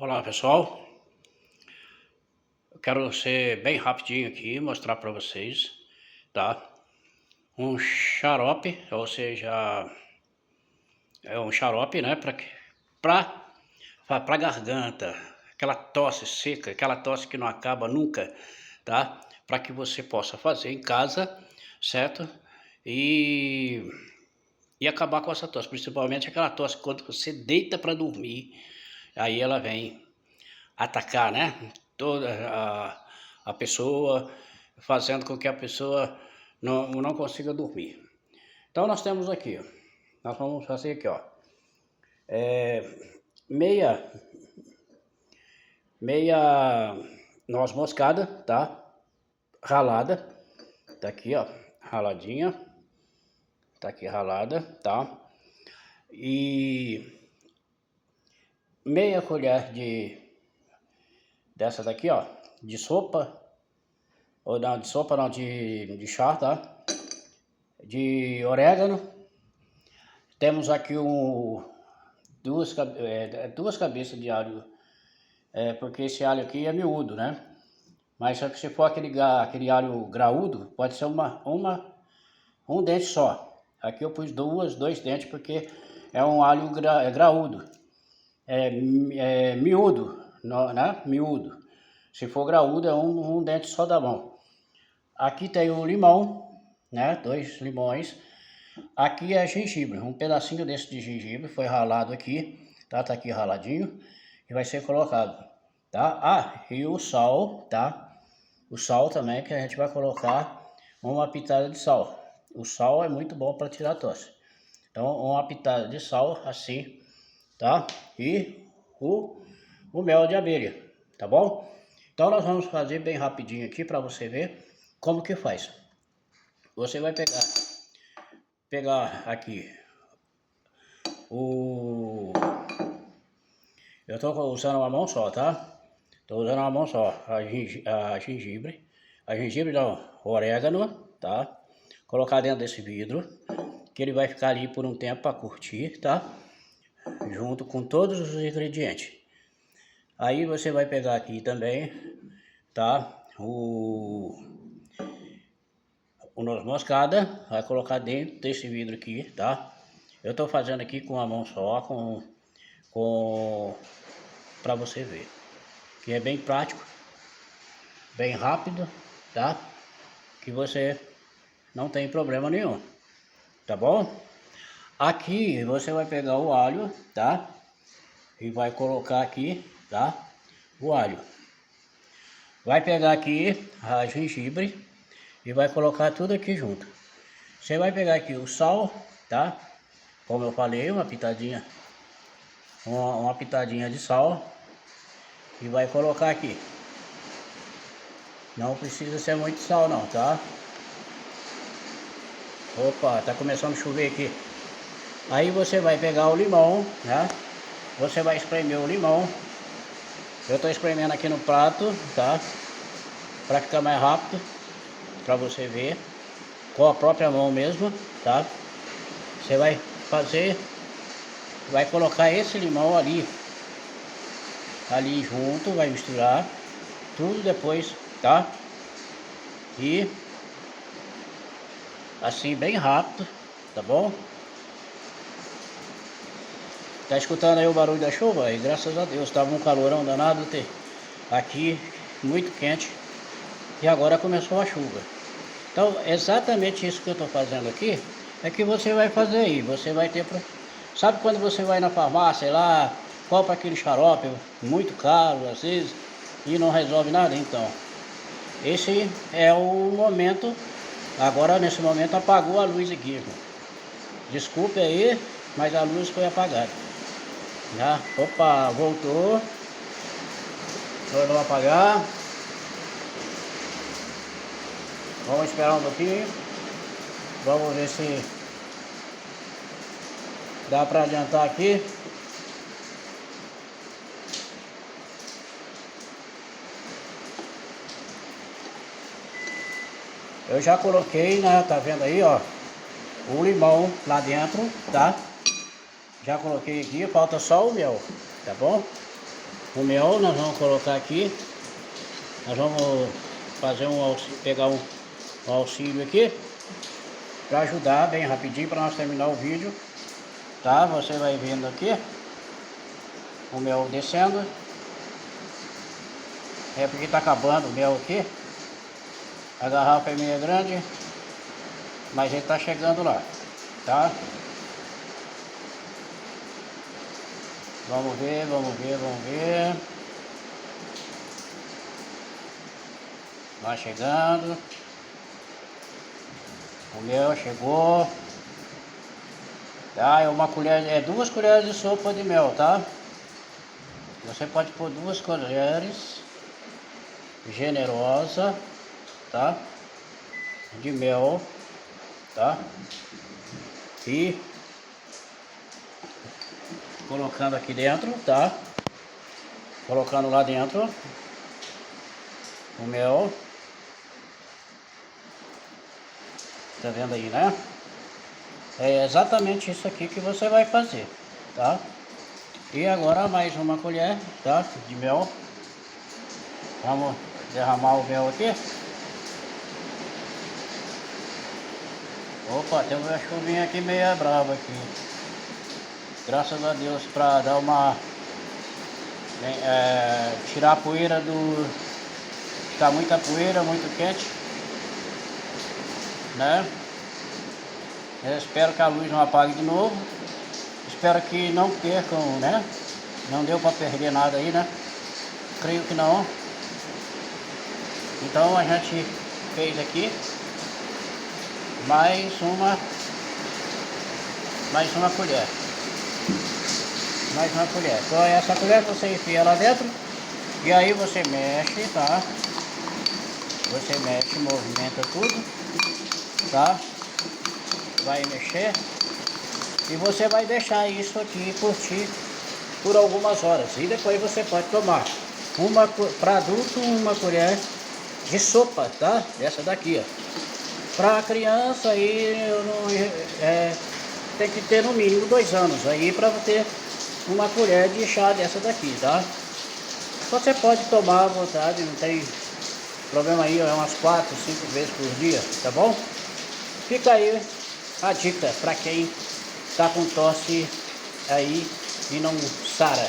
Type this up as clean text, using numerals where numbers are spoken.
Olá pessoal, eu quero ser bem rapidinho aqui e mostrar para vocês, tá? Um xarope, ou seja, é um xarope, né, para garganta, aquela tosse seca, aquela tosse que não acaba nunca, tá? Para que você possa fazer em casa, certo? E acabar com essa tosse, principalmente aquela tosse quando você deita para dormir, aí ela vem atacar, né? Toda a pessoa, fazendo com que a pessoa não consiga dormir. Então nós temos aqui, nós vamos fazer aqui, ó, meia noz moscada, tá? Ralada, tá aqui, ó, raladinha, tá aqui ralada, tá? E meia colher dessa daqui, ó, de sopa, ou não, de sopa não, de chá, tá? De orégano. Temos aqui duas cabeças de alho, porque esse alho aqui é miúdo, né? Mas se for aquele alho graúdo, pode ser um dente só. Aqui eu pus dois dentes porque é um alho graúdo, miúdo, né? Miúdo. Se for graúdo é um dente só da mão. Aqui tem o limão, né? 2 limões. Aqui é gengibre, um pedacinho desse de gengibre foi ralado aqui, tá? Tá aqui raladinho e vai ser colocado, tá? Ah, e o sal, tá? O sal também que a gente vai colocar uma pitada de sal. O sal é muito bom para tirar tosse. Então, uma pitada de sal assim, tá? E o mel de abelha, tá bom? Então nós vamos fazer bem rapidinho aqui para você ver como que faz. Você vai pegar aqui eu tô usando uma mão só, tá? Tô usando uma mão só, a gengibre não, o orégano, tá? Colocar dentro desse vidro, que ele vai ficar ali por um tempo para curtir, tá? Junto com todos os ingredientes. Aí você vai pegar aqui também, tá? O noz moscada, vai colocar dentro desse vidro aqui, tá? Eu tô fazendo aqui com a mão só, para você ver, que é bem prático, bem rápido, tá? Que você não tem problema nenhum, tá bom? Aqui você vai pegar o alho, tá? E vai colocar aqui, tá? O alho. Vai pegar aqui a gengibre e vai colocar tudo aqui junto. Você vai pegar aqui o sal, tá? Como eu falei, uma pitadinha de sal e vai colocar aqui. Não precisa ser muito sal não, tá? Opa, tá começando a chover aqui. Aí você vai pegar o limão, né? Você vai espremer o limão. Eu tô espremendo aqui no prato, tá? Para ficar mais rápido, para você ver com a própria mão mesmo, tá? Você vai colocar esse limão ali junto, vai misturar tudo depois, tá? E assim bem rápido, tá bom? Tá escutando aí o barulho da chuva? E graças a Deus, tava um calorão danado aqui, muito quente, e agora começou a chuva. Então, exatamente isso que eu tô fazendo aqui, é que você vai fazer aí, você vai ter Sabe quando você vai na farmácia, sei lá, compra aquele xarope muito caro, às vezes, e não resolve nada? Então, esse é o momento. Agora, nesse momento, apagou a luz aqui, irmão. Desculpe aí, mas a luz foi apagada. Já, opa, voltou. Tornou a apagar. Vamos esperar um pouquinho. Vamos ver se dá para adiantar aqui. Eu já coloquei, né? Tá vendo aí, ó, o limão lá dentro, tá? Já coloquei aqui, falta só o mel, tá bom? O mel nós vamos colocar aqui. Nós vamos fazer pegar um auxílio aqui para ajudar bem rapidinho para nós terminar o vídeo, tá? Você vai vendo aqui o mel descendo. É porque tá acabando o mel aqui. A garrafa é meio grande, mas ele tá chegando lá, tá? Vamos ver, vamos ver, vamos ver. Vai chegando. O mel chegou. Tá, é 2 colheres de sopa de mel, tá? Você pode pôr 2 colheres generosa, tá? De mel, tá? E colocando aqui dentro, tá? Colocando lá dentro o mel. Tá vendo aí, né? É exatamente isso aqui que você vai fazer, tá? E agora mais uma colher, tá? De mel. Vamos derramar o mel aqui. Opa, tem uma chuvinha aqui meio brava aqui. Graças a Deus, para dar uma... tirar a poeira do... Tá muita poeira, muito quente, né? Eu espero que a luz não apague de novo. Espero que não percam, né? Não deu para perder nada aí, né? Creio que não. Então a gente fez aqui mais uma colher. Mais uma colher. Então essa colher você enfia lá dentro e aí você mexe, tá? Você mexe, movimenta tudo, tá? Vai mexer e você vai deixar isso aqui curtir por algumas horas e depois você pode tomar para adulto uma colher de sopa, tá? Essa daqui, ó. Para criança aí tem que ter no mínimo 2 anos aí para ter uma colher de chá dessa daqui, tá? Você pode tomar à vontade, não tem problema aí, é umas 4, 5 vezes por dia, tá bom? Fica aí a dica para quem tá com tosse aí e não sara.